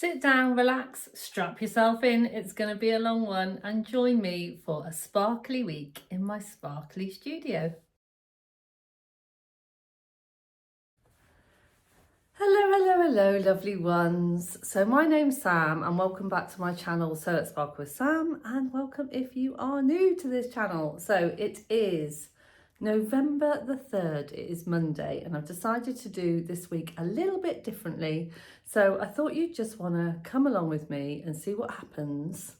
Sit down, relax, strap yourself in. It's going to be a long one, and join me for a sparkly week in my sparkly studio. Hello, lovely ones. So my name's Sam and welcome back to my channel, Sewcial Sparkle with Sam, and welcome if you are new to this channel. So it is November the 3rd, it is Monday, and I've decided to do this week a little bit differently. So I thought you'd just want to come along with me and see what happens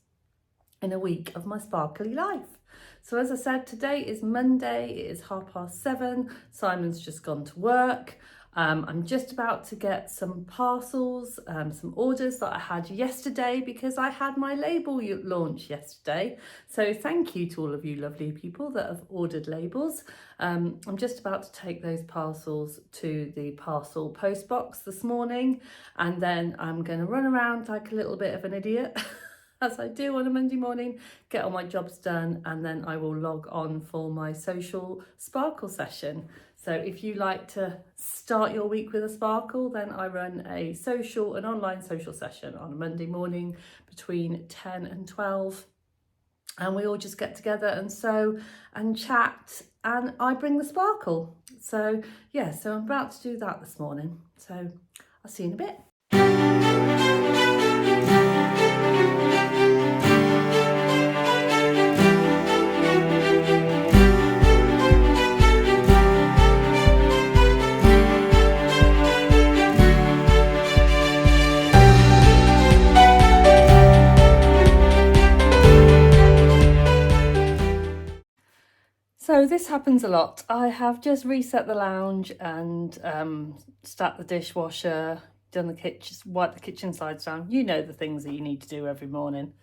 in a week of my sparkly life. So as I said, today is Monday, it is 7:30. Simon's just gone to work. I'm just about to get some parcels, some orders that I had yesterday because I had my label launch yesterday. So thank you to all of you lovely people that have ordered labels. I'm just about to take those parcels to the parcel post box this morning, and then I'm going to run around like a little bit of an idiot as I do on a Monday morning, get all my jobs done, and then I will log on for my Sewcial Sparkle session. So if you like to start your week with a sparkle, then I run an online social session on a Monday morning between 10 and 12. And we all just get together and sew and chat, and I bring the sparkle. So yeah, so I'm about to do that this morning. So I'll see you in a bit. So this happens a lot. I have just reset the lounge and stacked the dishwasher, done the kitchen, wiped the kitchen sides down. You know the things that you need to do every morning.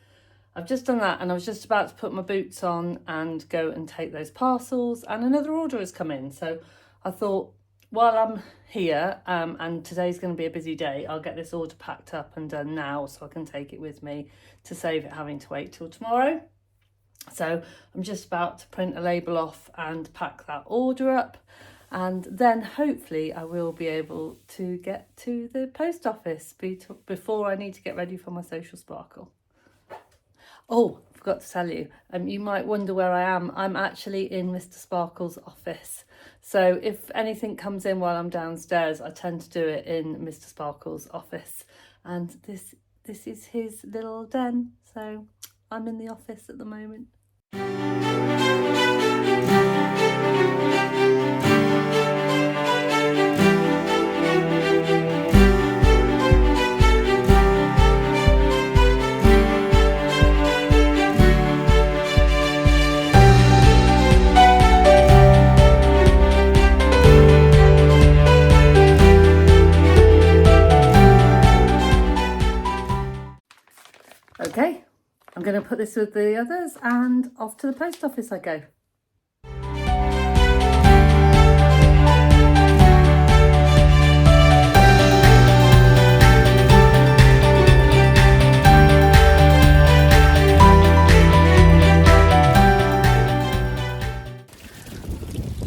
I've just done that, and I was just about to put my boots on and go and take those parcels, and another order has come in. So I thought, while I'm here and today's going to be a busy day, I'll get this order packed up and done now so I can take it with me to save it having to wait till tomorrow. So I'm just about to print a label off and pack that order up, and then hopefully I will be able to get to the post office before I need to get ready for my Sewcial Sparkle. Oh, I forgot to tell you, you might wonder where I am. I'm actually in Mr. Sparkle's office. So if anything comes in while I'm downstairs, I tend to do it in Mr. Sparkle's office. And this is his little den. So I'm in the office at the moment. Okay, I'm going to put this with the others and off to the post office I go.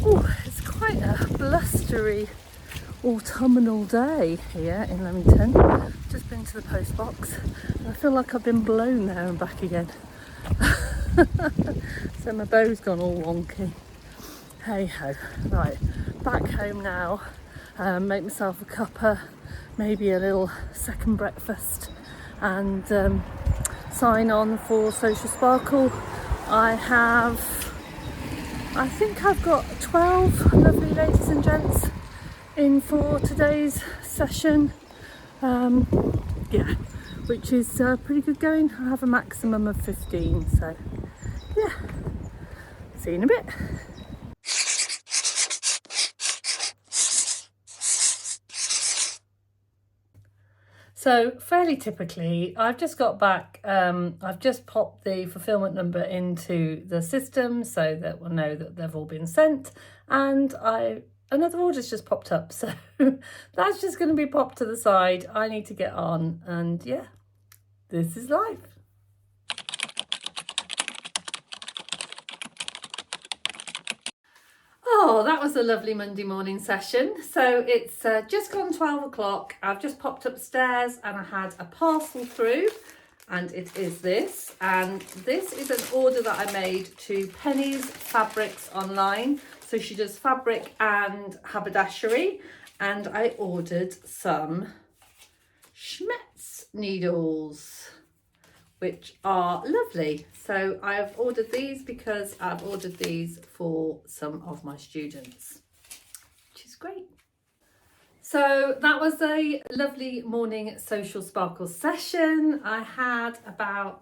Oh, it's quite a blustery autumnal day here in Leamington. Just been to the post box and I feel like I've been blown there and back again. So my bow's gone all wonky. Hey ho. Right, back home now. Make myself a cuppa, maybe a little second breakfast, and sign on for Sewcial Sparkle. I think I've got 12 lovely ladies and gents in for today's session. Yeah, which is pretty good going. I have a maximum of 15, so yeah, see you in a bit. So fairly typically, I've just got back, I've just popped the fulfillment number into the system so that we'll know that they've all been sent, and another order's just popped up, so that's just going to be popped to the side. I need to get on, and yeah, this is life. Oh, that was a lovely Monday morning session. So it's just gone 12 o'clock. I've just popped upstairs and I had a parcel through, and it is this. And this is an order that I made to Penny's Fabrics online. So she does fabric and haberdashery, and I ordered some Schmetz needles, which are lovely. So I've ordered these because I've ordered these for some of my students, which is great. So that was a lovely morning Sewcial Sparkle session. I had about,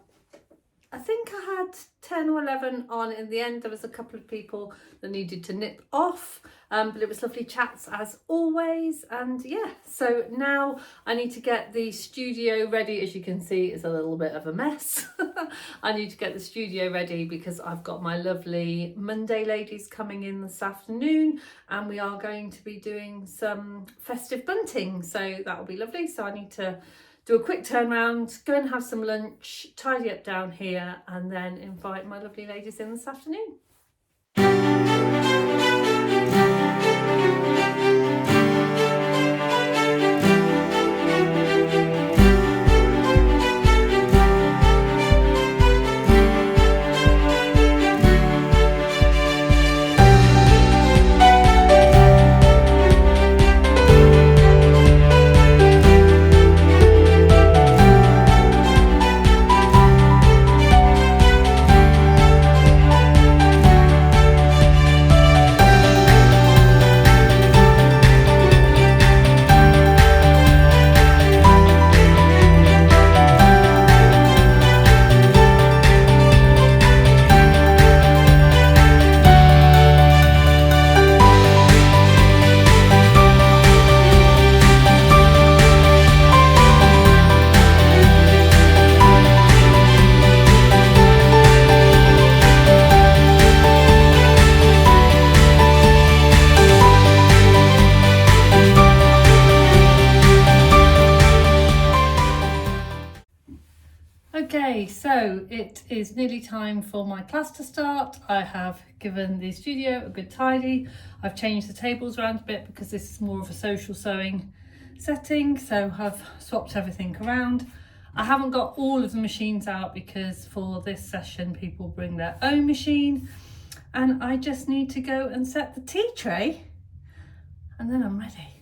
I think I had 10 or 11 on in the end. There was a couple of people that needed to nip off, but it was lovely chats as always. And yeah, so now I need to get the studio ready. As you can see, it's a little bit of a mess. I need to get the studio ready because I've got my lovely Monday ladies coming in this afternoon, and we are going to be doing some festive bunting. So that will be lovely. So I need to do a quick turnaround, go and have some lunch, tidy up down here, and then invite my lovely ladies in this afternoon. Okay, so it is nearly time for my class to start. I have given the studio a good tidy. I've changed the tables around a bit because this is more of a social sewing setting, so I've swapped everything around. I haven't got all of the machines out because for this session people bring their own machine, and I just need to go and set the tea tray and then I'm ready.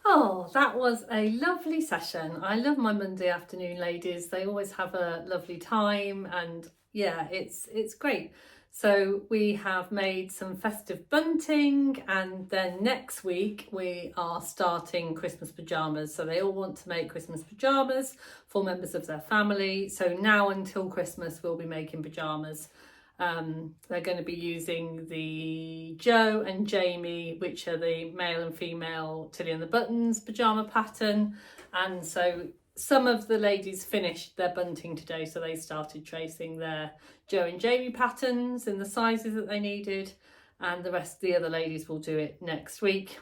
Oh, that was a lovely session. I love my Monday afternoon ladies. They always have a lovely time, and yeah, it's great. So we have made some festive bunting, and then next week we are starting Christmas pyjamas. So they all want to make Christmas pyjamas for members of their family. So now until Christmas we'll be making pyjamas. They're going to be using the Joe and Jamie, which are the male and female Tilly and the Buttons pyjama pattern. And so some of the ladies finished their bunting today, so they started tracing their Joe and Jamie patterns in the sizes that they needed, and the rest of the other ladies will do it next week.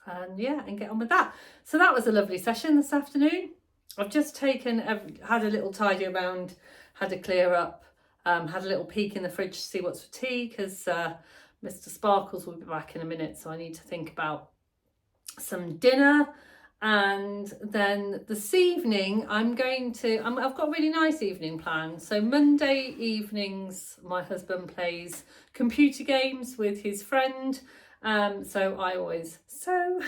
And yeah, and get on with that. So that was a lovely session this afternoon. I've just had a little tidy around, had a clear up, had a little peek in the fridge to see what's for tea, because Mr. Sparkles will be back in a minute, so I need to think about some dinner. And then this evening I've got a really nice evening plan. So Monday evenings my husband plays computer games with his friend, so I always sew.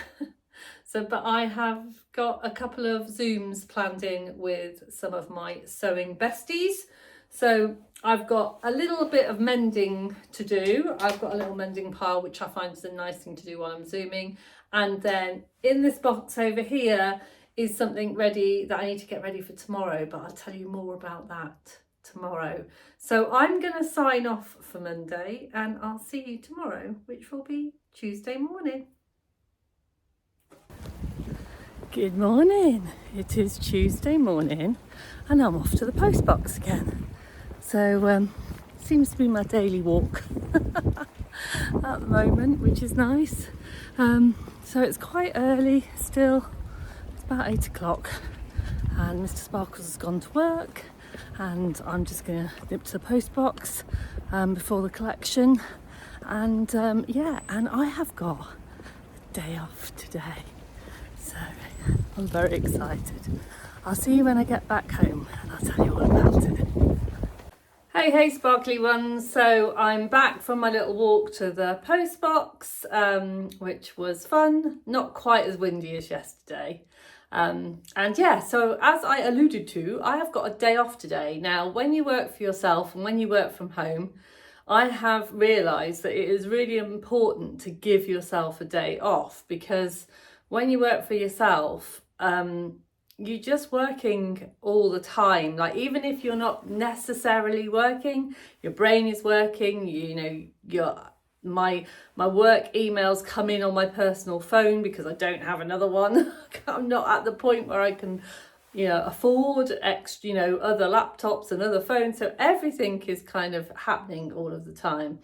But I have got a couple of Zooms planned in with some of my sewing besties. So I've got a little bit of mending to do. I've got a little mending pile, which I find is a nice thing to do while I'm Zooming. And then in this box over here is something ready that I need to get ready for tomorrow, but I'll tell you more about that tomorrow. So I'm going to sign off for Monday, and I'll see you tomorrow, which will be Tuesday morning. Good morning. It is Tuesday morning and I'm off to the post box again. So seems to be my daily walk. at the moment, which is nice. So it's quite early still. It's about 8 o'clock and Mr. Sparkles has gone to work and I'm just going to nip to the post box before the collection. And yeah, and I have got a day off today, so I'm very excited. I'll see you when I get back home and I'll tell you all about it. Hey sparkly ones, so I'm back from my little walk to the post box, which was fun, not quite as windy as yesterday. And yeah, so as I alluded to, I have got a day off today. Now, when you work for yourself and when you work from home, I have realised that it is really important to give yourself a day off, because when you work for yourself, you're just working all the time. Like, even if you're not necessarily working, your brain is working. You know, my work emails come in on my personal phone because I don't have another one. I'm not at the point where I can, you know, afford extra, you know, other laptops and other phones. So everything is kind of happening all of the time.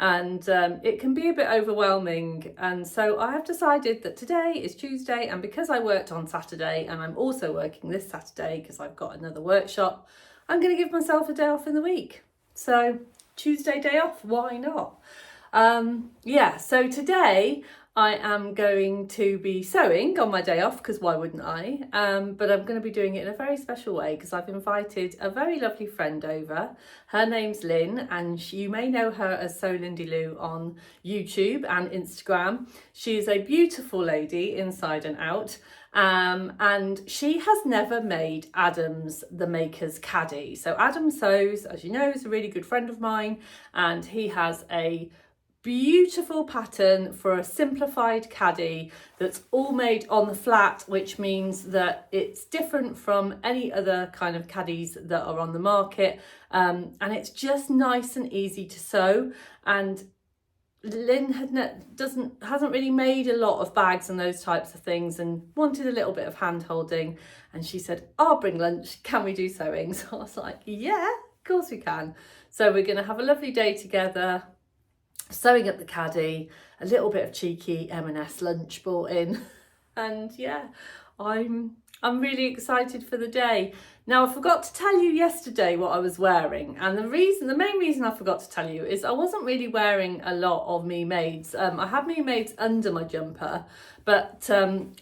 And it can be a bit overwhelming. And so I have decided that today is Tuesday, and because I worked on Saturday and I'm also working this Saturday because I've got another workshop, I'm going to give myself a day off in the week. So Tuesday day off, why not? Yeah, so today I am going to be sewing on my day off, because why wouldn't I? But I'm going to be doing it in a very special way because I've invited a very lovely friend over. Her name's Lynn, and you may know her as Sew Lindy Lou on YouTube and Instagram. She's a beautiful lady inside and out. And she has never made Adam's the Maker's Caddy. So Adam sews, as you know, is a really good friend of mine, and he has a beautiful pattern for a simplified caddy that's all made on the flat, which means that it's different from any other kind of caddies that are on the market, and it's just nice and easy to sew. And Lynn hasn't really made a lot of bags and those types of things, and wanted a little bit of hand holding, and she said, I'll bring lunch, can we do sewing? So I was like, yeah, of course we can. So we're going to have a lovely day together, sewing up the caddy, a little bit of cheeky M&S lunch brought in, and yeah, I'm really excited for the day. Now, I forgot to tell you yesterday what I was wearing, and the main reason I forgot to tell you is I wasn't really wearing a lot of Me Maids. I had Me Maids under my jumper, but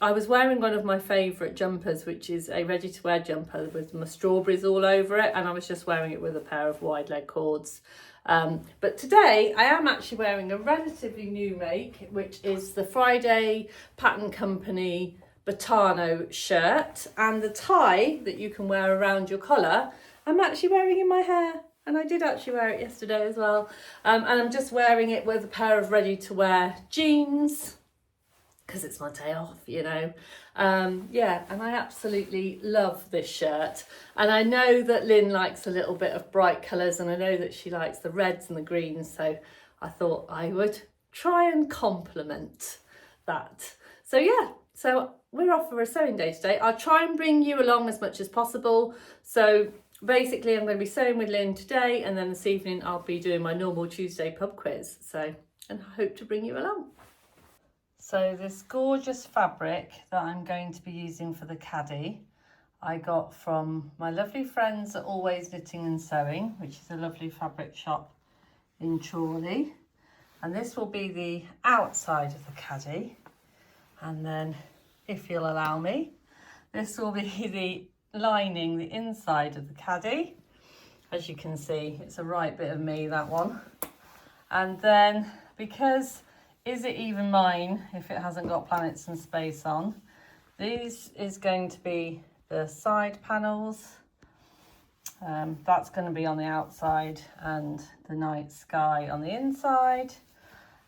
I was wearing one of my favourite jumpers, which is a ready-to-wear jumper with my strawberries all over it, and I was just wearing it with a pair of wide leg cords. But today I am actually wearing a relatively new make, which is the Friday Pattern Company Botano shirt, and the tie that you can wear around your collar I'm actually wearing in my hair, and I did actually wear it yesterday as well. And I'm just wearing it with a pair of ready-to-wear jeans because it's my day off, you know. Yeah, and I absolutely love this shirt, and I know that Lynn likes a little bit of bright colours, and I know that she likes the reds and the greens, so I thought I would try and complement that. So yeah, so we're off for a sewing day today. I'll try and bring you along as much as possible. So basically I'm going to be sewing with Lynn today, and then this evening I'll be doing my normal Tuesday pub quiz, so, and I hope to bring you along. So this gorgeous fabric that I'm going to be using for the caddy, I got from my lovely friends at Always Knitting and Sewing, which is a lovely fabric shop in Chorley. And this will be the outside of the caddy. And then, if you'll allow me, this will be the lining, the inside of the caddy. As you can see, it's a right bit of me, that one. And then, because Is It Even Mine, if it hasn't got planets and space on, these is going to be the side panels. That's going to be on the outside, and the night sky on the inside.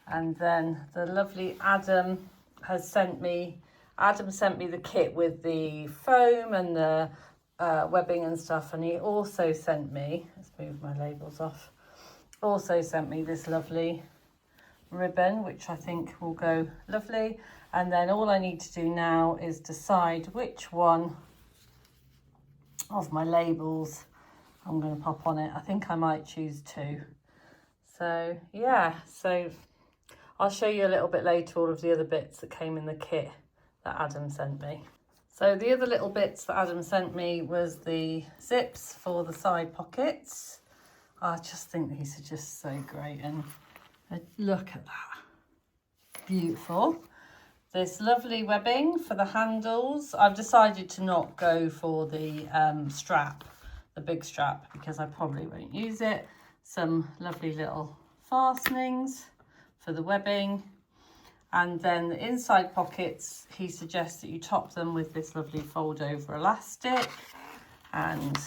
And then the lovely Adam sent me the kit with the foam and the webbing and stuff, and he also sent me, let's move my labels off, also sent me this lovely ribbon, which I think will go lovely. And then all I need to do now is decide which one of my labels I'm going to pop on it. I think I might choose two. So yeah, so I'll show you a little bit later all of the other bits that came in the kit that Adam sent me. So the other little bits that Adam sent me was the zips for the side pockets. I just think these are just so great, and look at that, beautiful. This lovely webbing for the handles. I've decided to not go for the strap, the big strap, because I probably won't use it. Some lovely little fastenings for the webbing. And then the inside pockets, he suggests that you top them with this lovely fold over elastic. And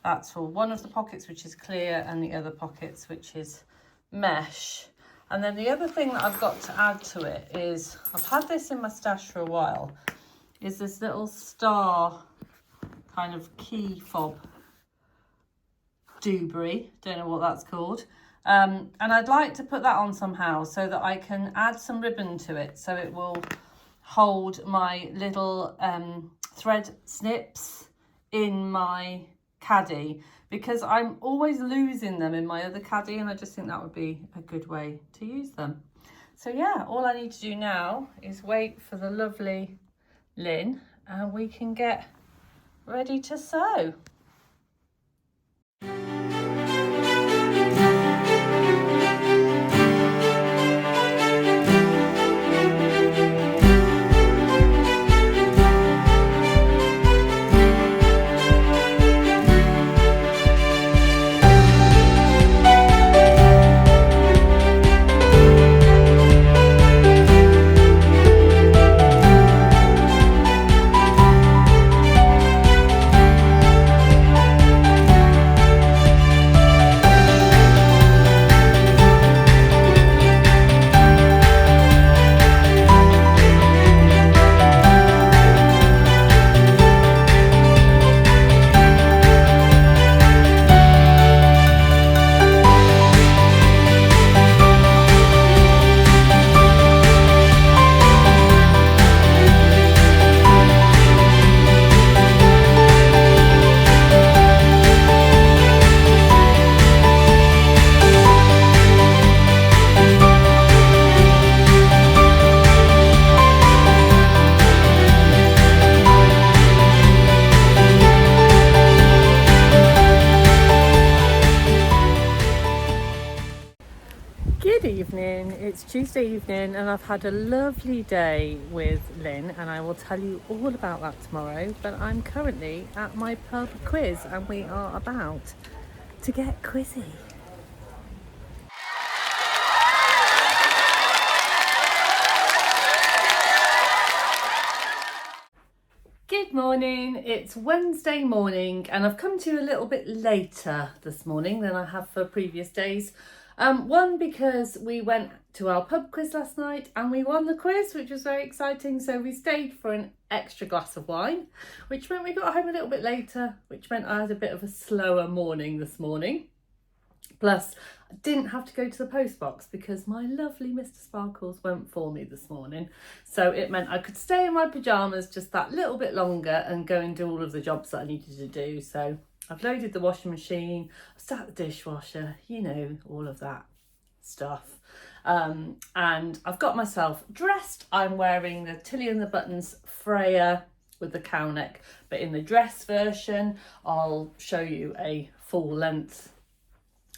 that's for one of the pockets, which is clear, and the other pockets, which is mesh. And then the other thing that I've got to add to it is, I've had this in my stash for a while, is this little star kind of key fob doobry, don't know what that's called. And I'd like to put that on somehow so that I can add some ribbon to it, so it will hold my little thread snips in my Caddy, because I'm always losing them in my other Caddy, and I just think that would be a good way to use them. So yeah, all I need to do now is wait for the lovely Lynn, and we can get ready to sew. Good evening, it's Tuesday evening and I've had a lovely day with Lynn, and I will tell you all about that tomorrow, but I'm currently at my pub quiz and we are about to get quizzy. Good morning, it's Wednesday morning and I've come to you a little bit later this morning than I have for previous days. One, because we went to our pub quiz last night and we won the quiz, which was very exciting. So we stayed for an extra glass of wine, which meant we got home a little bit later, which meant I had a bit of a slower morning this morning. Plus, I didn't have to go to the post box because my lovely Mr. Sparkles went for me this morning. So it meant I could stay in my pyjamas just that little bit longer and go and do all of the jobs that I needed to do. So I've loaded the washing machine, I've started the dishwasher, you know, all of that stuff. And I've got myself dressed. I'm wearing the Tilly and the Buttons Freya with the cow neck, but in the dress version. I'll show you a full length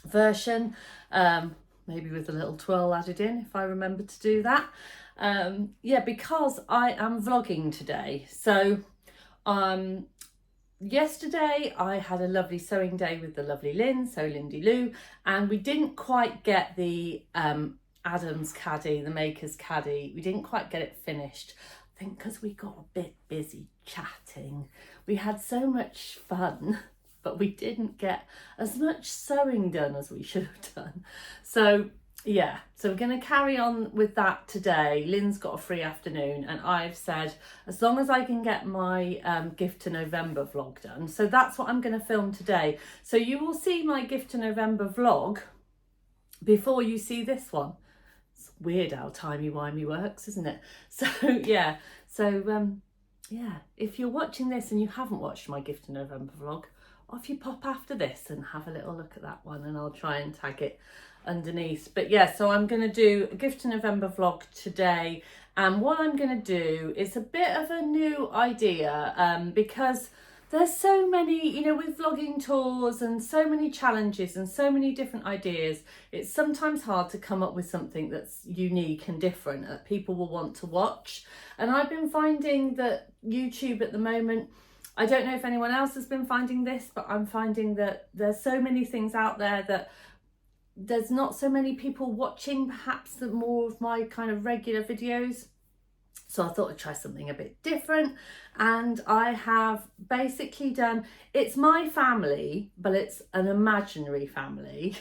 version, maybe with a little twirl added in if I remember to do that. Yeah, because I am vlogging today. So yesterday I had a lovely sewing day with the lovely Lynn, so Lindy Lou, and we didn't quite get the Adam's Caddy, the Maker's Caddy, we didn't quite get it finished. I think because we got a bit busy chatting. We had so much fun, but we didn't get as much sewing done as we should have done. So yeah, so we're going to carry on with that today. Lynn's got a free afternoon and I've said as long as I can get my gift to November vlog done. So that's what I'm going to film today. So you will see my gift to November vlog before you see this one. It's weird how timey-wimey works, isn't it? So yeah, so yeah, if you're watching this and you haven't watched my gift to November vlog, off you pop after this and have a little look at that one, and I'll try and tag it underneath. But yeah, so I'm going to do a gift to November vlog today, and what I'm going to do is a bit of a new idea, because there's so many, you know, with vlogging tours and so many challenges and so many different ideas, it's sometimes hard to come up with something that's unique and different that people will want to watch. And I've been finding that YouTube at the moment, I don't know if anyone else has been finding this, but I'm finding that there's so many things out there that there's not so many people watching perhaps the more of my kind of regular videos. So I thought I'd try something a bit different, and I have basically done, it's my family, but it's an imaginary family,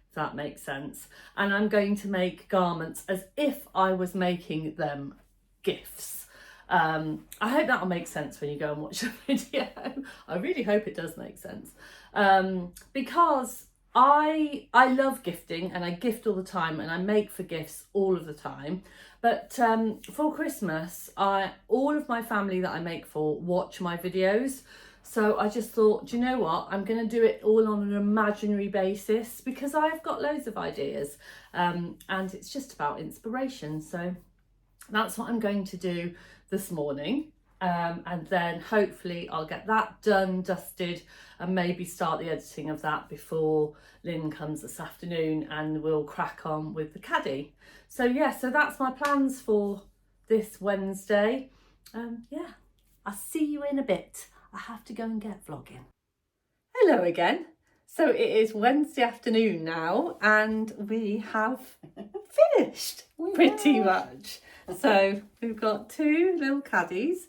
if that makes sense. And I'm going to make garments as if I was making them gifts. I hope that'll make sense when you go and watch the video. I really hope it does make sense, because I love gifting, and I gift all the time, and I make for gifts all of the time. But for Christmas, all of my family that I make for watch my videos. So I just thought, do you know what? I'm going to do it all on an imaginary basis, because I've got loads of ideas, and it's just about inspiration. So that's what I'm going to do this morning. And then hopefully I'll get that done, dusted, and maybe start the editing of that before Lynn comes this afternoon, and we'll crack on with the Caddy. So yeah, so that's my plans for this Wednesday. Yeah, I'll see you in a bit. I have to go and get vlogging. Hello again. So it is Wednesday afternoon now, and we have finished pretty much. So we've got 2 little caddies.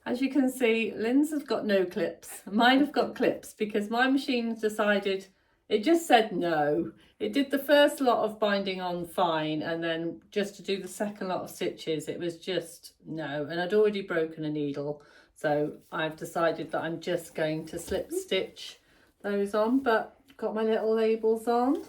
As you can see, Lynn's have got no clips. Mine have got clips because my machine's decided, it just said no. It did the first lot of binding on fine, and then just to do the second lot of stitches, it was just no. And I'd already broken a needle. So I've decided that I'm just going to slip stitch those on, but got my little labels on.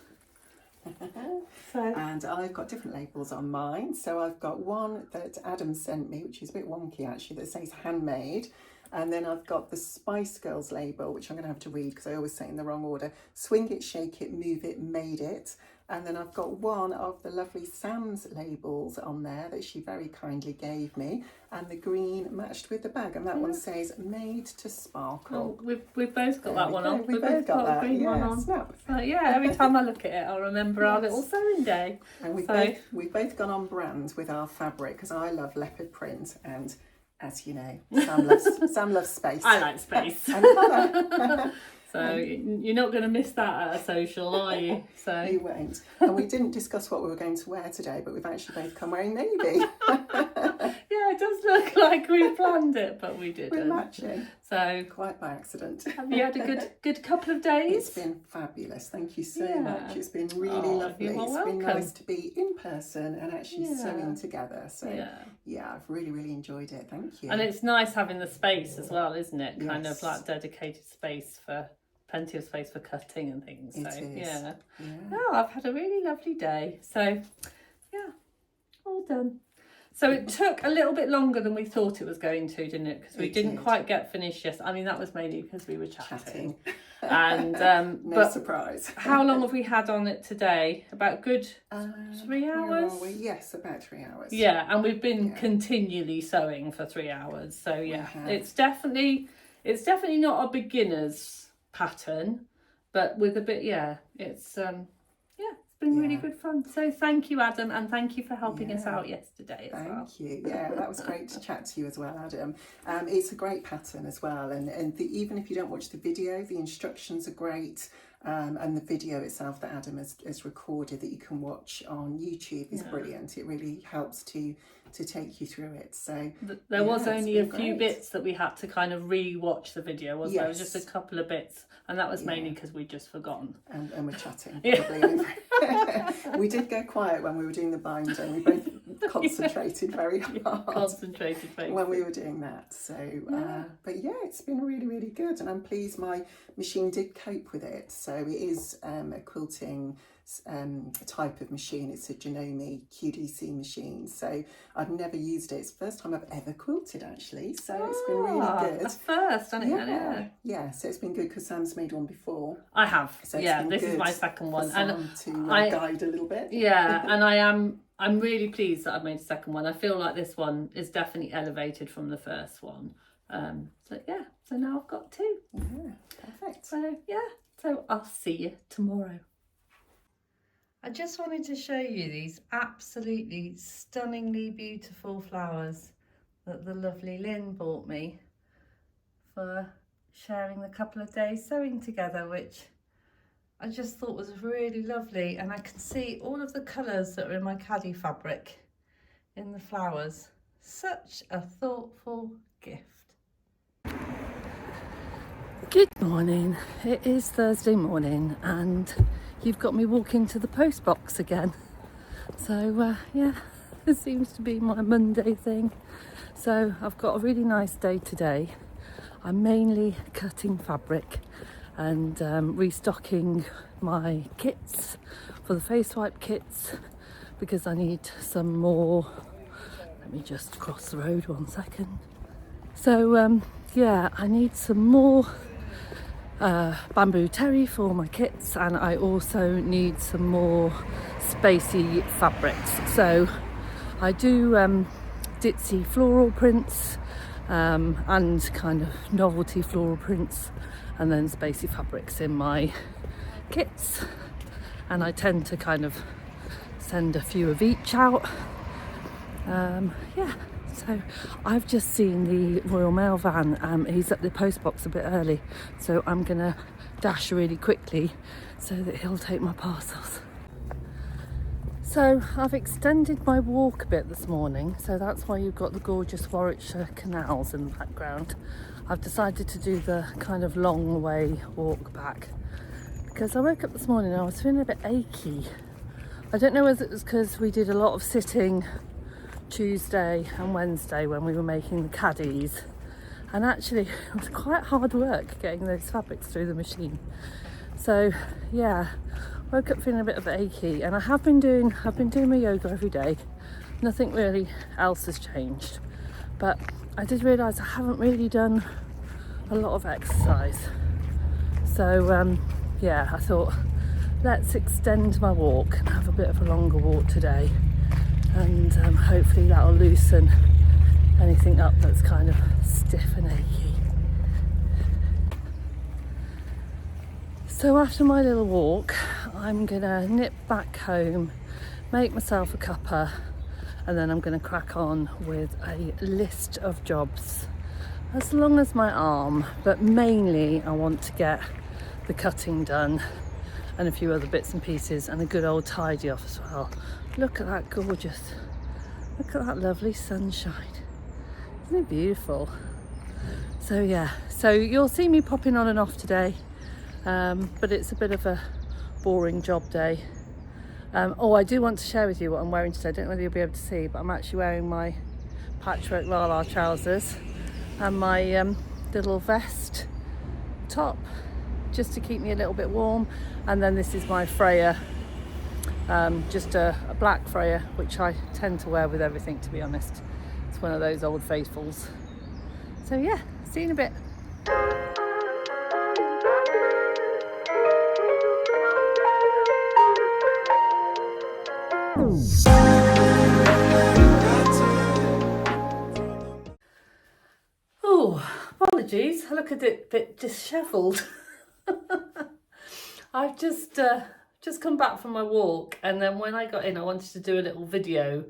And I've got different labels on mine. So I've got one that Adam sent me, which is a bit wonky actually, that says handmade. And then I've got the Spice Girls label, which I'm going to have to read because I always say it in the wrong order. Swing it, shake it, move it, made it. And then I've got one of the lovely Sam's labels on there that she very kindly gave me. And the green matched with the bag. And that one says made to sparkle. Oh, we've both got that one on. We've both got that. a green one on. So, yeah, every time I look at it, I'll remember our little sewing day. And we've both gone on brand with our fabric, because I love leopard print, and as you know, Sam loves space. I like space. And colour. So you're not going to miss that at a social, are you? So you won't. And we didn't discuss what we were going to wear today, but we've actually both come wearing navy. Yeah, it does look like we planned it, but we didn't. We're matching. So quite by accident. Have you had a good couple of days? It's been fabulous. Thank you so much. It's been really lovely. It's been nice to be in person and actually sewing together. So yeah, I've really enjoyed it. Thank you. And it's nice having the space as well, isn't it? Kind of like dedicated space for plenty of space for cutting and things. So yeah. No, I've had a really lovely day. So yeah, all done. So it took a little bit longer than we thought it was going to, didn't it? Because we didn't quite get finished yesterday. I mean, that was mainly because we were chatting. And no surprise. How long have we had on it today? About good 3 hours? Yes, about 3 hours. Yeah, and we've been continually sewing for 3 hours. So yeah, it's definitely not a beginner's pattern, but with a bit, it's been really good fun. So thank you, Adam, and thank you for helping us out yesterday as well. Thank you. Yeah, that was great to chat to you as well, Adam. It's a great pattern as well, and even if you don't watch the video, the instructions are great. And the video itself that Adam has recorded that you can watch on YouTube is brilliant. It really helps to take you through it. So there was only a few bits that we had to kind of re-watch the video, wasn't there? It was just a couple of bits, and that was mainly because we'd just forgotten. And we're chatting probably over it. We did go quiet when we were doing the binder. We concentrated very hard. Concentrated focus. When we were doing that. So, but yeah, it's been really, really good. And I'm pleased my machine did cope with it. So it is a quilting type of machine. It's a Janome QDC machine. So I've never used it. It's the first time I've ever quilted, actually. So it's been really good. A first, hasn't it? Yeah, so it's been good because Sam's made one before. I have. So This is my second one. And to guide a little bit. Yeah, and I'm really pleased that I've made a second one. I feel like this one is definitely elevated from the first one. So now I've got two. Yeah, perfect. So I'll see you tomorrow. I just wanted to show you these absolutely stunningly beautiful flowers that the lovely Lynn bought me for sharing the couple of days sewing together, which I just thought was really lovely. And I can see all of the colours that are in my Caddy fabric in the flowers. Such a thoughtful gift. Good morning. It is Thursday morning and you've got me walking to the post box again. So it seems to be my Monday thing. So I've got a really nice day today. I'm mainly cutting fabric and restocking my kits for the face wipe kits because I need some more. Let me just cross the road 1 second. So I need some more bamboo terry for my kits, and I also need some more spacey fabrics. So I do ditzy floral prints and kind of novelty floral prints, and then spacey fabrics in my kits, and I tend to kind of send a few of each out. So I've just seen the Royal Mail van. He's at the post box a bit early, so I'm gonna dash really quickly so that he'll take my parcels. So I've extended my walk a bit this morning, so that's why you've got the gorgeous Warwickshire canals in the background. I've decided to do the kind of long way walk back because I woke up this morning and I was feeling a bit achy. I don't know whether it was because we did a lot of sitting Tuesday and Wednesday when we were making the caddies, and actually it was quite hard work getting those fabrics through the machine. So woke up feeling a bit of achy, and I've been doing my yoga every day. Nothing really else has changed, but I did realise I haven't really done a lot of exercise. So I thought let's extend my walk and have a bit of a longer walk today, and hopefully that'll loosen anything up that's kind of stiff and achy. So after my little walk, I'm gonna nip back home, make myself a cuppa, and then I'm gonna crack on with a list of jobs as long as my arm, but mainly I want to get the cutting done and a few other bits and pieces, and a good old tidy off as well. Look at that gorgeous, look at that lovely sunshine. Isn't it beautiful? So you'll see me popping on and off today, but it's a bit of a boring job day. I do want to share with you what I'm wearing today. I don't know whether you'll be able to see, but I'm actually wearing my patchwork Lala trousers and my little vest top just to keep me a little bit warm, and then this is my Freya, just a black Freya, which I tend to wear with everything, to be honest. It's one of those old faithfuls. So see you in a bit. Oh, apologies, I look a bit dishevelled. I've just come back from my walk, and then when I got in I wanted to do a little video.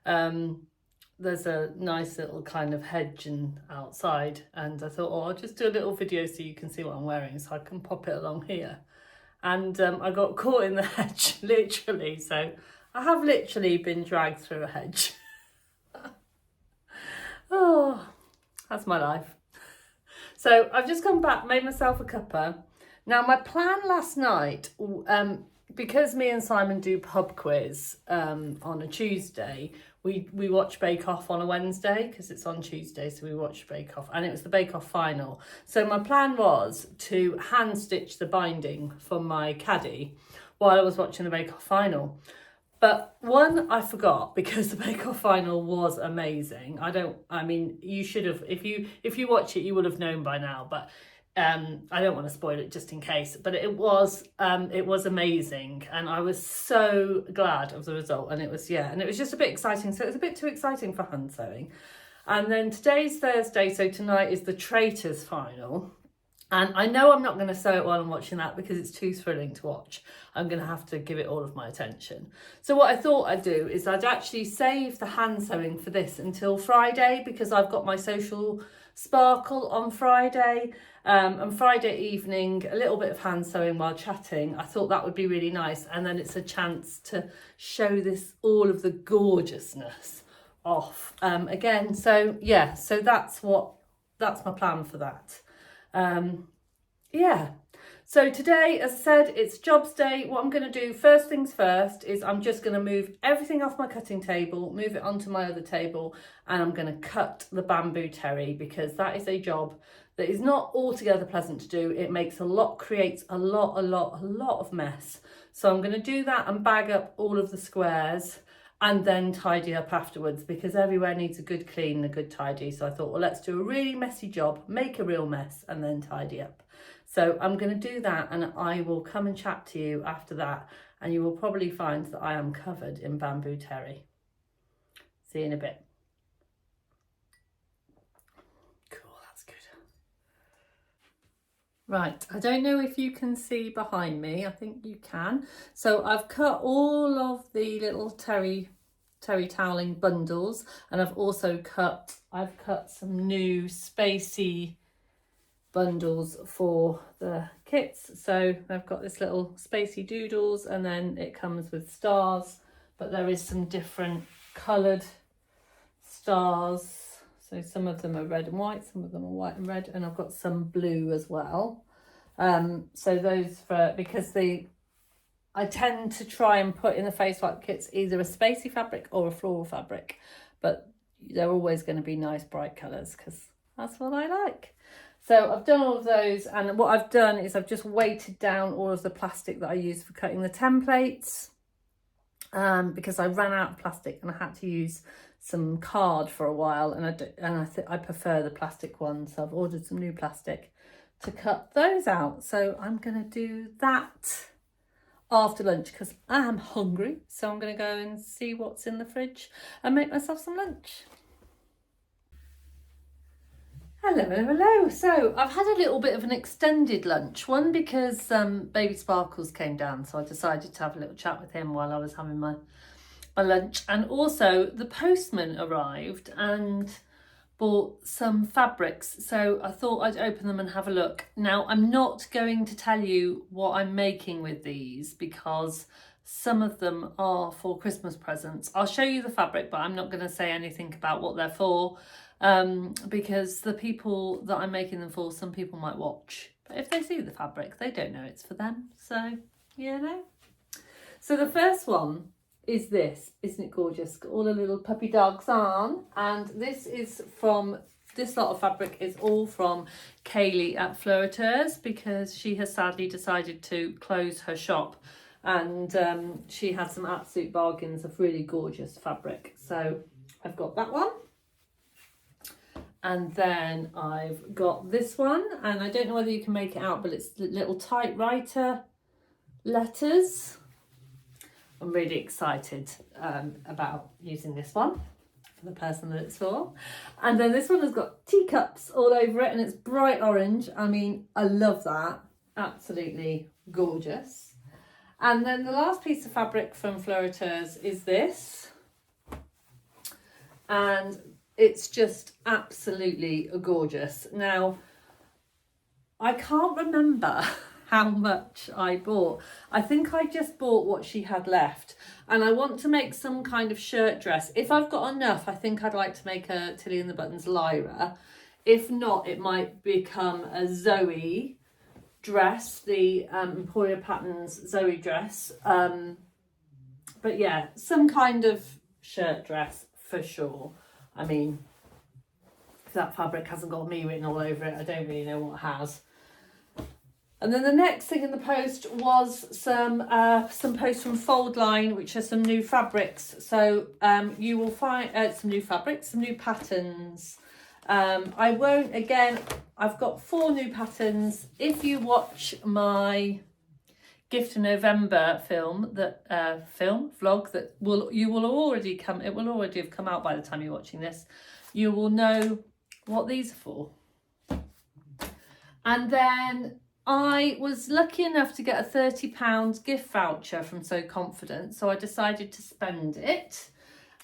There's a nice little kind of hedge and outside, and I thought, I'll just do a little video so you can see what I'm wearing, so I can pop it along here. And I got caught in the hedge, literally, so I have literally been dragged through a hedge. Oh, that's my life. So I've just come back, made myself a cuppa. Now my plan last night, because me and Simon do pub quiz on a Tuesday, we watch Bake Off on a Wednesday because it's on Tuesday, so we watched Bake Off, and it was the Bake Off final. So my plan was to hand stitch the binding for my Caddy while I was watching the Bake Off final. But one, I forgot because the Bake Off final was amazing. I mean, you should have, if you watch it, you would have known by now, but I don't want to spoil it just in case, but it was amazing, and I was so glad of the result. And it was just a bit exciting. So it was a bit too exciting for hand sewing. And then today's Thursday, so tonight is the Traitors final. And I know I'm not going to sew it while I'm watching that because it's too thrilling to watch. I'm going to have to give it all of my attention. So what I thought I'd do is I'd actually save the hand sewing for this until Friday, because I've got my Sewcial Sparkle on Friday. And Friday evening, a little bit of hand sewing while chatting. I thought that would be really nice. And then it's a chance to show this, all of the gorgeousness off again. So yeah, so that's my plan for that. So today, as I said, it's jobs day. What I'm going to do, first things first, is I'm just going to move everything off my cutting table, move it onto my other table, and I'm going to cut the bamboo terry, because that is a job that is not altogether pleasant to do. It creates a lot of mess. So I'm going to do that and bag up all of the squares and then tidy up afterwards, because everywhere needs a good clean and a good tidy. So I thought, well, let's do a really messy job, make a real mess, and then tidy up. So I'm going to do that, and I will come and chat to you after that, and you will probably find that I am covered in bamboo terry. See you in a bit. Cool, that's good. Right, I don't know if you can see behind me. I think you can. So I've cut all of the little terry toweling bundles, and I've also cut some new spacey bundles for the kits. So I've got this little spacey doodles, and then it comes with stars, but there is some different coloured stars. So some of them are red and white, some of them are white and red, and I've got some blue as well. So those because I tend to try and put in the face wipe kits either a spacey fabric or a floral fabric, but they're always going to be nice bright colours because that's what I like. So I've done all of those, and what I've done is I've just weighted down all of the plastic that I use for cutting the templates, because I ran out of plastic and I had to use some card for a while, and I prefer the plastic ones, so I've ordered some new plastic to cut those out. So I'm going to do that after lunch because I am hungry, so I'm going to go and see what's in the fridge and make myself some lunch. Hello. So I've had a little bit of an extended lunch. One, because baby Sparkles came down, so I decided to have a little chat with him while I was having my lunch. And also the postman arrived and bought some fabrics, so I thought I'd open them and have a look. Now, I'm not going to tell you what I'm making with these because some of them are for Christmas presents. I'll show you the fabric, but I'm not going to say anything about what they're for. Because the people that I'm making them for, some people might watch, but if they see the fabric, they don't know it's for them. So, you know. So the first one is this. Isn't it gorgeous? Got all the little puppy dogs on, and this lot of fabric is all from Kaylee at Fleuriteuse, because she has sadly decided to close her shop, and she had some absolute bargains of really gorgeous fabric. So I've got that one. And then I've got this one, and I don't know whether you can make it out, but it's little typewriter letters. I'm really excited about using this one for the person that it's for. And then this one has got teacups all over it, and it's bright orange. I mean, I love that. Absolutely gorgeous. And then the last piece of fabric from Fleuriteuse is this. And it's just absolutely gorgeous. Now, I can't remember how much I bought. I think I just bought what she had left, and I want to make some kind of shirt dress. If I've got enough, I think I'd like to make a Tilly and the Buttons Lyra. If not, it might become a Zoe dress, the Emporia Patterns Zoe dress. But yeah, some kind of shirt dress for sure. I mean, if that fabric hasn't got me written all over it, I don't really know what has. And then the next thing in the post was some posts from Fold Line, which are some new fabrics. So you will find some new fabrics, some new patterns. I won't, again, I've got 4 new patterns. If you watch my Gift in November vlog that it will already have come out by the time you're watching this, you will know what these are for. And then I was lucky enough to get a £30 gift voucher from So Confident, so I decided to spend it.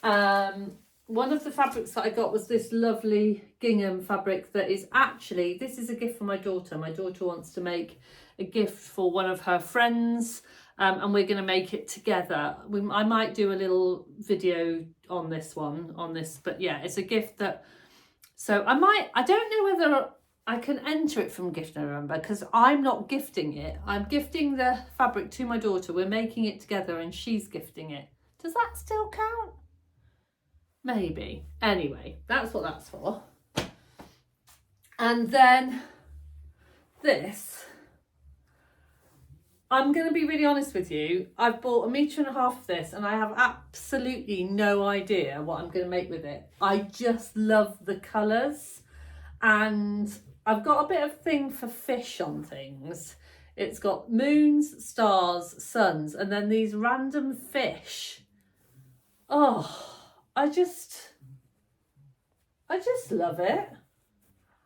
One of the fabrics that I got was this lovely gingham fabric that is actually, this is a gift for my daughter. My daughter wants to make a gift for one of her friends, and we're going to make it together. I might do a little video on this, but yeah, it's a gift that, so I don't know whether I can enter it from Gift November because I'm not gifting it. I'm gifting the fabric to my daughter. We're making it together and she's gifting it. Does that still count? Maybe. Anyway, that's what that's for. And then this, I'm going to be really honest with you. I've bought 1.5 meters of this and I have absolutely no idea what I'm going to make with it. I just love the colours, and I've got a bit of thing for fish on things. It's got moons, stars, suns, and then these random fish. Oh, I just love it.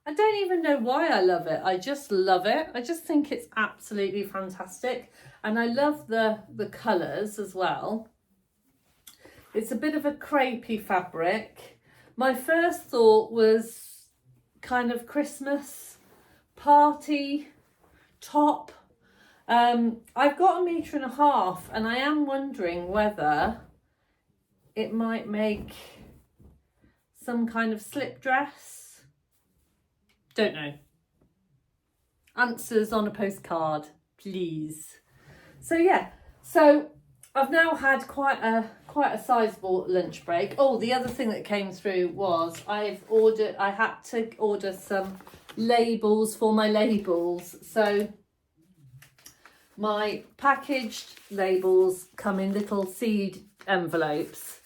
I don't even know why I love it. I just love it. I just think it's absolutely fantastic. And I love the colours as well. It's a bit of a crepey fabric. My first thought was kind of Christmas party top. I've got 1.5 meters and I am wondering whether it might make some kind of slip dress. Don't know. Answers on a postcard, please. So yeah, so I've now had quite a sizable lunch break. Oh, the other thing that came through was I had to order some labels for my labels. So my packaged labels come in little seed envelopes,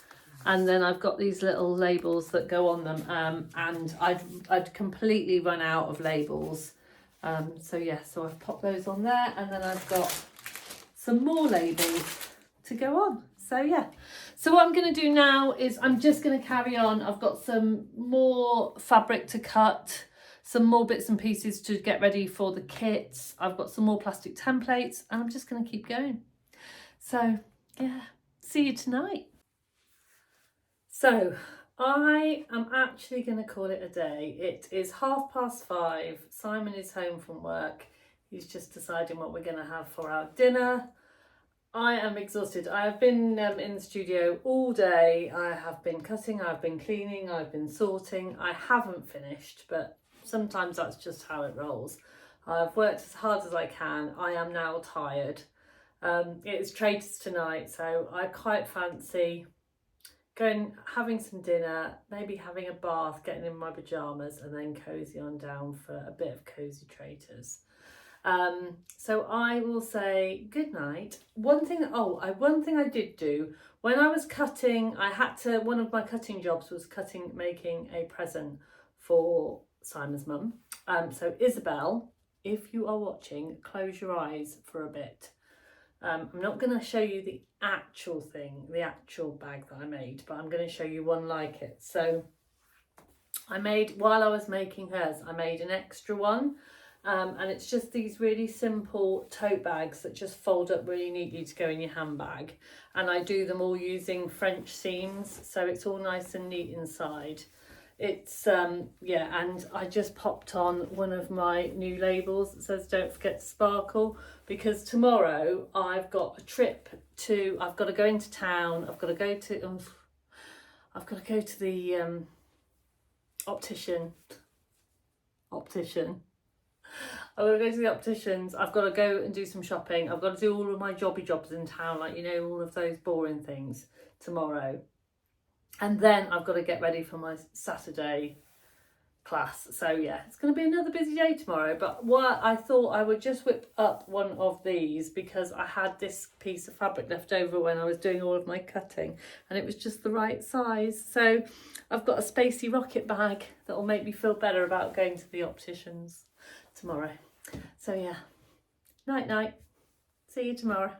and then I've got these little labels that go on them, and I'd completely run out of labels. So yeah, so I've popped those on there, and then I've got some more labels to go on. So yeah, so what I'm going to do now is I'm just going to carry on. I've got some more fabric to cut, some more bits and pieces to get ready for the kits. I've got some more plastic templates, and I'm just going to keep going. So yeah, see you tonight. So I am actually going to call it a day. It is 5:30. Simon is home from work. He's just deciding what we're going to have for our dinner. I am exhausted. I have been in the studio all day. I have been cutting, I've been cleaning, I've been sorting. I haven't finished, but sometimes that's just how it rolls. I've worked as hard as I can. I am now tired. It is Traitors tonight, so I quite fancy going, having some dinner, maybe having a bath, getting in my pyjamas, and then cozy on down for a bit of cozy Traitors. So I will say good night. One thing I did do when I was cutting, one of my cutting jobs was making a present for Simon's mum. So Isabel, if you are watching, close your eyes for a bit. I'm not going to show you the actual thing, the actual bag that I made, but I'm going to show you one like it. So while I was making hers, I made an extra one, and it's just these really simple tote bags that just fold up really neatly to go in your handbag, and I do them all using French seams, so it's all nice and neat inside. It's yeah, and I just popped on one of my new labels that says don't forget to sparkle, because tomorrow I've got a trip I've got to go into town. I've got to go to the optician. I've got to go to the opticians. I've got to go and do some shopping. I've got to do all of my jobs in town, like, you know, all of those boring things tomorrow. And then I've got to get ready for my Saturday class. So yeah, it's going to be another busy day tomorrow. But what I thought I would just whip up one of these because I had this piece of fabric left over when I was doing all of my cutting, and it was just the right size. So I've got a spacey rocket bag that will make me feel better about going to the opticians tomorrow. So yeah, night night. See you tomorrow.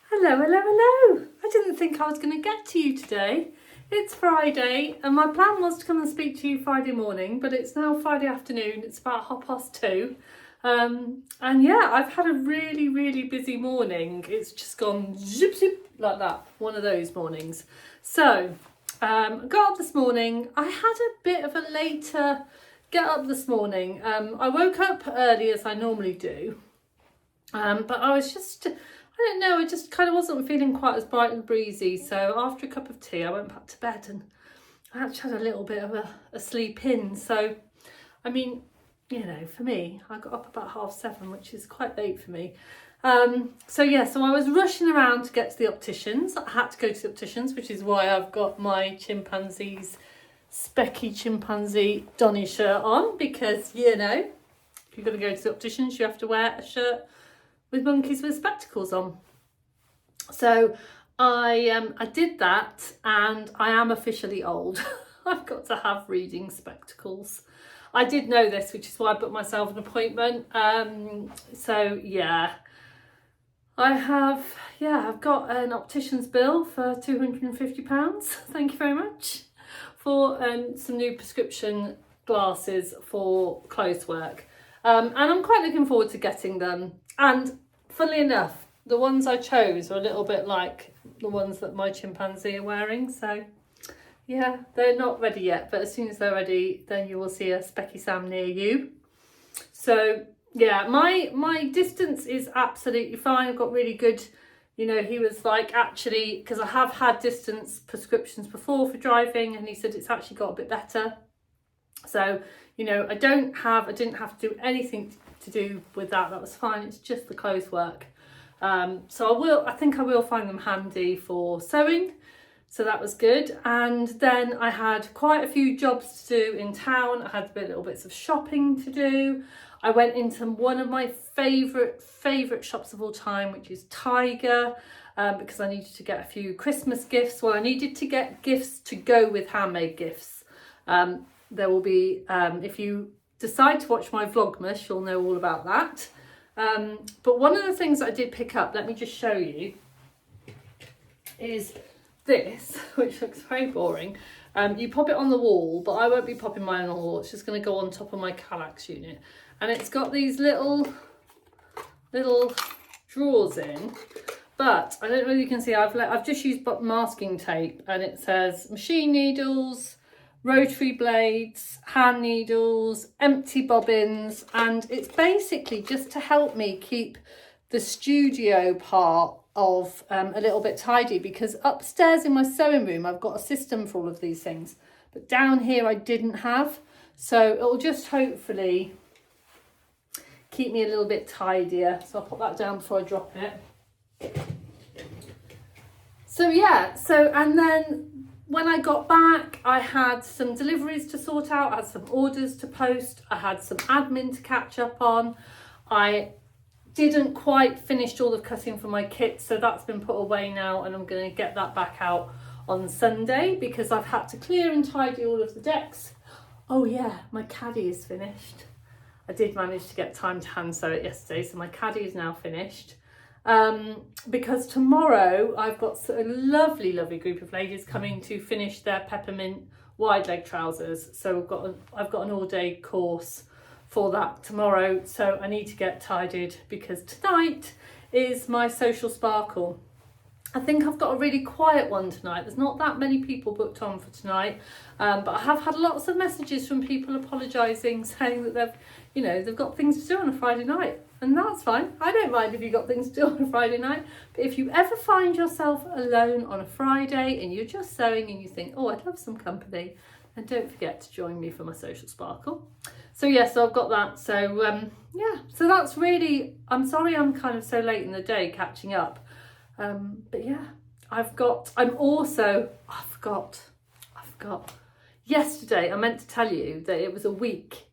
Hello, hello, hello. I didn't think I was going to get to you today. It's Friday and my plan was to come and speak to you Friday morning, but it's now Friday afternoon. It's about 2:30. And yeah, I've had a really, really busy morning. It's just gone zip, zip like that. One of those mornings. So I got up this morning. I had a bit of a later get up this morning. I woke up early as I normally do. But I was just, I don't know, I just kind of wasn't feeling quite as bright and breezy. So after a cup of tea, I went back to bed and I actually had a little bit of a sleep in. So, I mean, you know, for me, I got up about 7:30, which is quite late for me. So I was rushing around to get to the opticians. I had to go to the opticians, which is why I've got my chimpanzee's specky chimpanzee Donny shirt on, because, you know, if you're going to go to the opticians, you have to wear a shirt with monkeys with spectacles on. So I did that, and I am officially old. I've got to have reading spectacles. I did know this, which is why I booked myself an appointment. So yeah, I've got an optician's bill for £250. Thank you very much, for some new prescription glasses for close work. And I'm quite looking forward to getting them. And funnily enough, the ones I chose are a little bit like the ones that my chimpanzee are wearing. So yeah, they're not ready yet, but as soon as they're ready, then you will see a Specky Sam near you. So yeah, my distance is absolutely fine. I've got really good, you know, he was like, actually, because I have had distance prescriptions before for driving, and he said it's actually got a bit better. So, you know, I didn't have to do anything to do with that. That was fine. It's just the clothes work. So I think I will find them handy for sewing. So that was good. And then I had quite a few jobs to do in town. I had little bits of shopping to do. I went into one of my favourite shops of all time, which is Tiger, because I needed to get a few Christmas gifts. Well, I needed to get gifts to go with handmade gifts. There will be, if you decide to watch my Vlogmas, you'll know all about that. But one of the things that I did pick up, let me just show you, is this, which looks very boring. You pop it on the wall, but I won't be popping mine on the wall. It's just going to go on top of my Kallax unit. And it's got these little drawers in. But I don't know if you can see, I've just used masking tape, and it says machine needles, rotary blades, hand needles, empty bobbins, and it's basically just to help me keep the studio part of a little bit tidy, because upstairs in my sewing room I've got a system for all of these things, but down here I didn't have. So it'll just hopefully keep me a little bit tidier. So I'll pop that down before I drop it. So yeah, and then when I got back, I had some deliveries to sort out, I had some orders to post, I had some admin to catch up on. I didn't quite finish all the cutting for my kit, so that's been put away now, and I'm going to get that back out on Sunday, because I've had to clear and tidy all of the decks. Oh yeah, my Caddy is finished. I did manage to get time to hand sew it yesterday, so my Caddy is now finished. Because tomorrow I've got a lovely group of ladies coming to finish their peppermint wide leg trousers. So I've got an all-day course for that tomorrow, so I need to get tidied, because tonight is my Sewcial Sparkle. I think I've got a really quiet one tonight. There's not that many people booked on for tonight, but I have had lots of messages from people apologising, saying that they've got things to do on a Friday night, and that's fine. I don't mind if you've got things to do on a Friday night, but if you ever find yourself alone on a Friday and you're just sewing and you think, oh, I'd love some company, then don't forget to join me for my Sewcial Sparkle. So yeah, so I've got that. So yeah, so that's really, I'm sorry I'm kind of so late in the day catching up. But yeah, I forgot. Yesterday, I meant to tell you that it was a week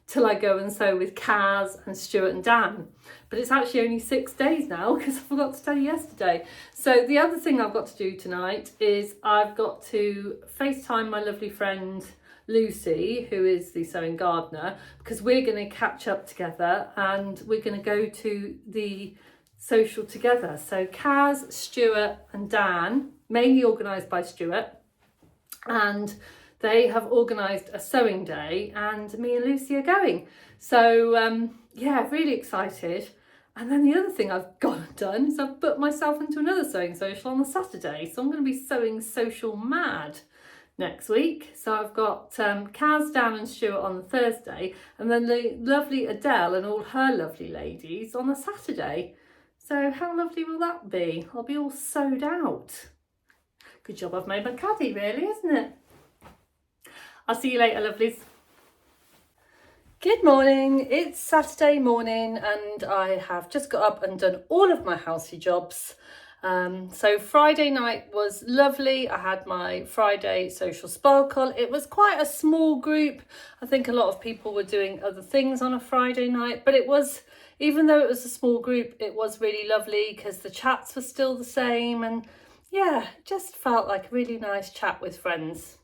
till I go and sew with Kaz and Stuart and Dan. But it's actually only 6 days now because I forgot to tell you yesterday. So the other thing I've got to do tonight is I've got to FaceTime my lovely friend Lucy, who is the sewing gardener, because we're going to catch up together and we're going to go to the social together. So Kaz, Stuart and Dan, mainly organised by Stuart, and they have organised a sewing day and me and Lucy are going. So yeah, really excited. And then the other thing I've gone and done is I've put myself into another sewing social on the Saturday. So I'm going to be sewing social mad next week. So I've got Kaz, Dan and Stuart on the Thursday, and then the lovely Adele and all her lovely ladies on the Saturday. So how lovely will that be? I'll be all sewed out. Good job I've made my caddy, really, isn't it? I'll see you later, lovelies. Good morning, it's Saturday morning and I have just got up and done all of my housey jobs. So Friday night was lovely. I had my Friday Sewcial Sparkle. It was quite a small group. I think a lot of people were doing other things on a Friday night, but it was, even though it was a small group, it was really lovely because the chats were still the same, and yeah, just felt like a really nice chat with friends.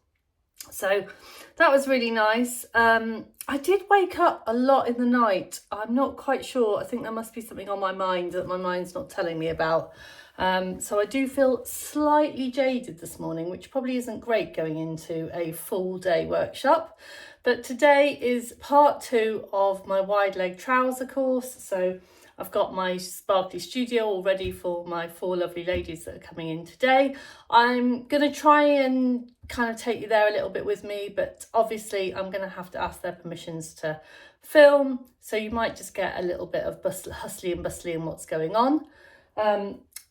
So that was really nice. I did wake up a lot in the night. I'm not quite sure. I think there must be something on my mind that my mind's not telling me about. So I do feel slightly jaded this morning, which probably isn't great going into a full day workshop. But today is part 2 of my wide leg trouser course. So I've got my sparkly studio all ready for my 4 lovely ladies that are coming in today. I'm going to try and kind of take you there a little bit with me, but obviously I'm going to have to ask their permissions to film. So you might just get a little bit of hustly and bustly in what's going on.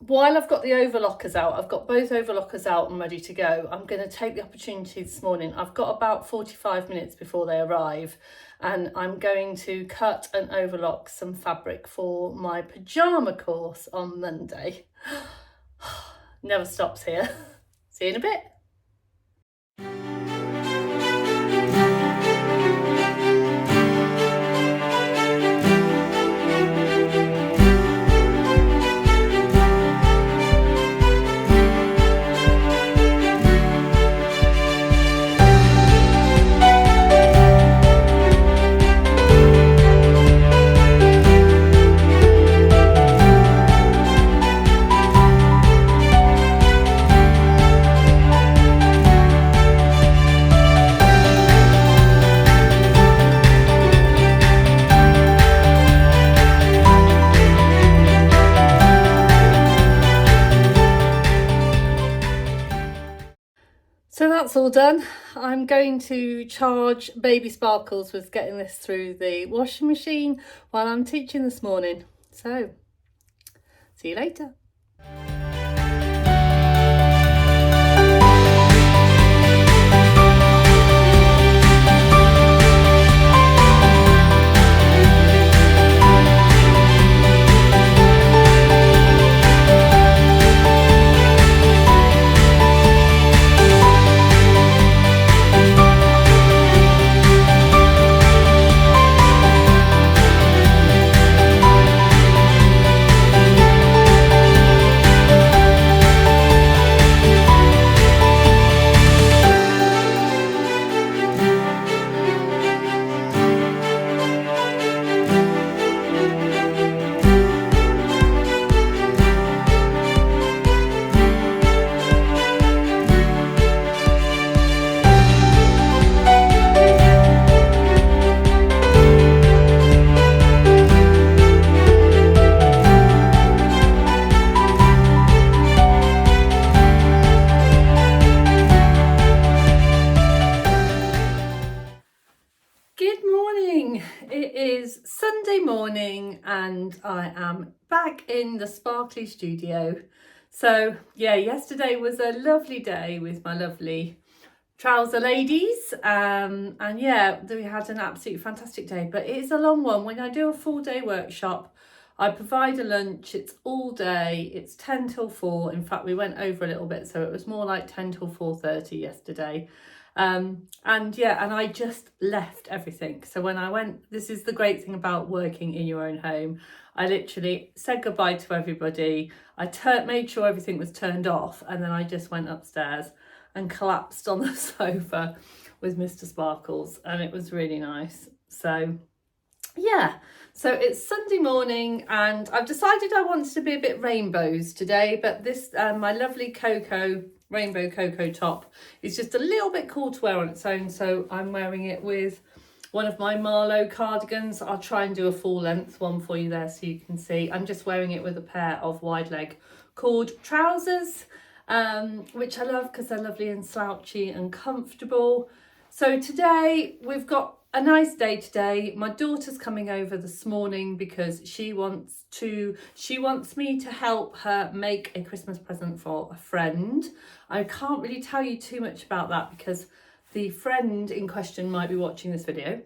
While I've got the overlockers out, I've got both overlockers out and ready to go. I'm going to take the opportunity this morning. I've got about 45 minutes before they arrive, and I'm going to cut and overlock some fabric for my pyjama course on Monday. Never stops here. See you in a bit. So that's all done. I'm going to charge baby Sparkles with getting this through the washing machine while I'm teaching this morning. So, see you later. It is Sunday morning and I am back in the sparkly studio. So yeah, yesterday was a lovely day with my lovely trouser ladies, and yeah, we had an absolutely fantastic day, but it is a long one. When I do a full day workshop, I provide a lunch, it's all day, it's 10 till 4. In fact, we went over a little bit, so it was more like 10 till 4:30 yesterday. And I just left everything. So when I went, this is the great thing about working in your own home. I literally said goodbye to everybody. I made sure everything was turned off, and then I just went upstairs and collapsed on the sofa with Mr. Sparkles, and it was really nice. So yeah, so it's Sunday morning and I've decided I wanted to be a bit rainbows today, but this my lovely rainbow cocoa top is just a little bit cool to wear on its own, so I'm wearing it with one of my Marlowe cardigans. I'll try and do a full length one for you there so you can see. I'm just wearing it with a pair of wide leg cord trousers, which I love because they're lovely and slouchy and comfortable. So today we've got a nice day today. My daughter's coming over this morning because she wants me to help her make a Christmas present for a friend. I can't really tell you too much about that because the friend in question might be watching this video.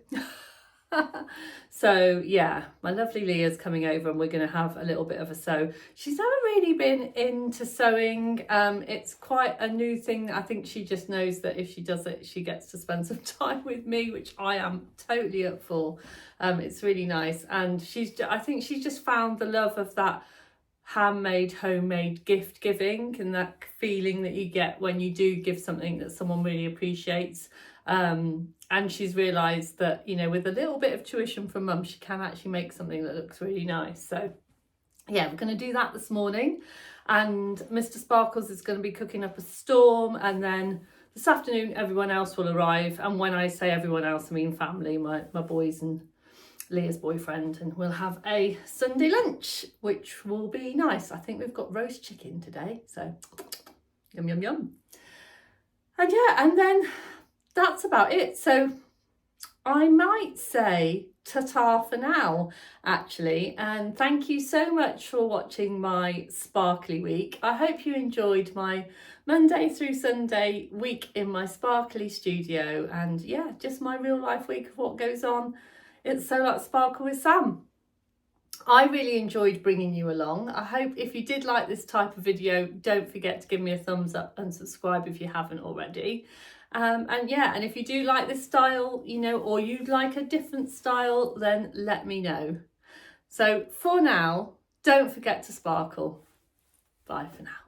So yeah, my lovely Leah's coming over and we're going to have a little bit of a sew. She's never really been into sewing. It's quite a new thing. I think she just knows that if she does it, she gets to spend some time with me, which I am totally up for. It's really nice. And I think she's just found the love of that handmade, homemade gift giving and that feeling that you get when you do give something that someone really appreciates. And she's realised that, you know, with a little bit of tuition from mum, she can actually make something that looks really nice. So yeah, we're going to do that this morning, and Mr. Sparkles is going to be cooking up a storm, and then this afternoon everyone else will arrive. And when I say everyone else, I mean family, my boys and Leah's boyfriend, and we'll have a Sunday lunch, which will be nice. I think we've got roast chicken today, so yum yum yum. And yeah, and then that's about it. So I might say ta-ta for now, actually. And thank you so much for watching my sparkly week. I hope you enjoyed my Monday through Sunday week in my sparkly studio. And yeah, just my real life week of what goes on. It's So Like Sparkle with Sam. I really enjoyed bringing you along. I hope if you did like this type of video, don't forget to give me a thumbs up and subscribe if you haven't already. And if you do like this style, you know, or you'd like a different style, then let me know. So for now, don't forget to sparkle. Bye for now.